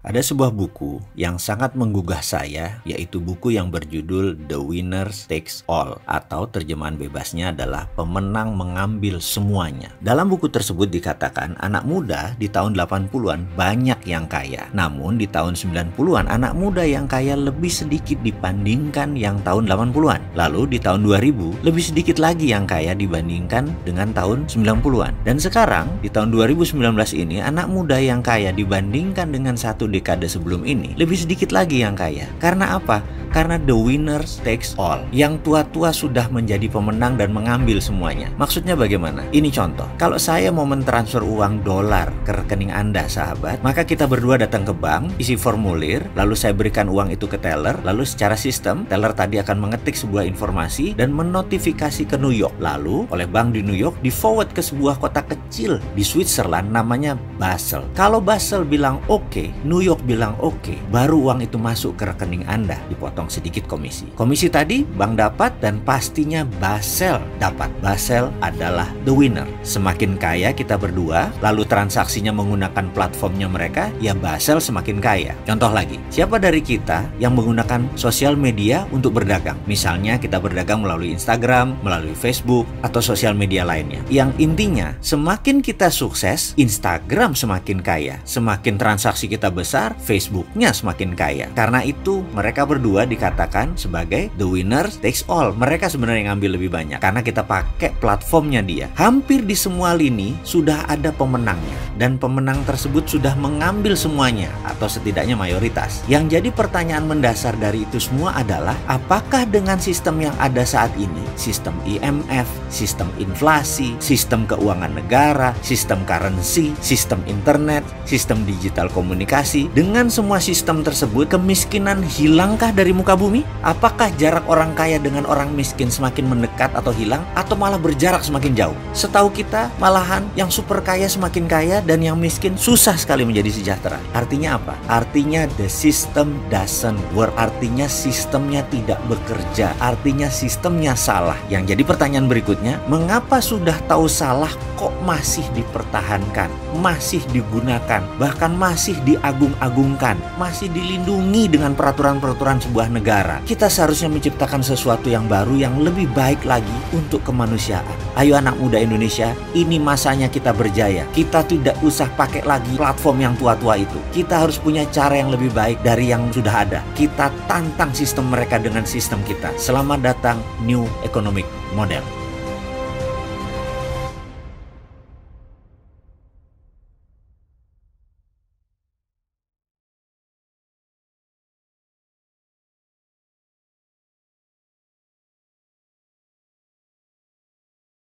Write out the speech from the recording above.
Ada sebuah buku yang sangat menggugah saya, yaitu buku yang berjudul The Winner Takes All, atau terjemahan bebasnya adalah Pemenang Mengambil Semuanya. Dalam buku tersebut dikatakan anak muda di tahun 80-an banyak yang kaya. Namun di tahun 90-an anak muda yang kaya lebih sedikit dibandingkan yang tahun 80-an. Lalu di tahun 2000 lebih sedikit lagi yang kaya dibandingkan dengan tahun 90-an. Dan sekarang di tahun 2019 ini anak muda yang kaya dibandingkan dengan satu dekade sebelum ini lebih sedikit lagi yang kaya. Karena apa? Karena the winner takes all. Yang tua-tua sudah menjadi pemenang dan mengambil semuanya. Maksudnya bagaimana? Ini contoh. Kalau saya mau mentransfer uang dolar ke rekening Anda, sahabat, maka kita berdua datang ke bank, isi formulir, lalu saya berikan uang itu ke teller, lalu secara sistem, teller tadi akan mengetik sebuah informasi dan menotifikasi ke New York. Lalu, oleh bank di New York, di-forward ke sebuah kota kecil di Switzerland namanya Basel. Kalau Basel bilang oke, New York bilang oke, baru uang itu masuk ke rekening Anda, dipotong sedikit komisi. Komisi tadi bank dapat dan pastinya Basel dapat. Basel adalah the winner. Semakin kaya kita berdua, lalu transaksinya menggunakan platformnya mereka, ya Basel semakin kaya. Contoh lagi, siapa dari kita yang menggunakan sosial media untuk berdagang? Misalnya kita berdagang melalui Instagram, melalui Facebook, atau sosial media lainnya. Yang intinya, semakin kita sukses, Instagram semakin kaya. Semakin transaksi kita besar, Facebooknya semakin kaya. Karena itu, mereka berdua dikatakan sebagai the winner takes all. Mereka sebenarnya ngambil lebih banyak karena kita pakai platformnya dia. Hampir di semua lini sudah ada pemenangnya, dan pemenang tersebut sudah mengambil semuanya atau setidaknya mayoritas. Yang jadi pertanyaan mendasar dari itu semua adalah, apakah dengan sistem yang ada saat ini, sistem IMF, sistem inflasi, sistem keuangan negara, sistem currency, sistem internet, sistem digital komunikasi, dengan semua sistem tersebut kemiskinan hilangkah dari muka bumi? Apakah jarak orang kaya dengan orang miskin semakin mendekat atau hilang, atau malah berjarak semakin jauh? Setahu kita, malahan yang super kaya semakin kaya dan yang miskin susah sekali menjadi sejahtera. Artinya apa? Artinya the system doesn't work. Artinya sistemnya tidak bekerja. Artinya sistemnya salah. Yang jadi pertanyaan berikutnya, mengapa sudah tahu salah kok masih dipertahankan, masih digunakan, bahkan masih diagung-agungkan, masih dilindungi dengan peraturan-peraturan sebuah negara? Kita seharusnya menciptakan sesuatu yang baru, yang lebih baik lagi untuk kemanusiaan. Ayo anak muda Indonesia, ini masanya kita berjaya. Kita tidak usah pakai lagi platform yang tua-tua itu. Kita harus punya cara yang lebih baik dari yang sudah ada. Kita tantang sistem mereka dengan sistem kita. Selamat datang New Economic Model.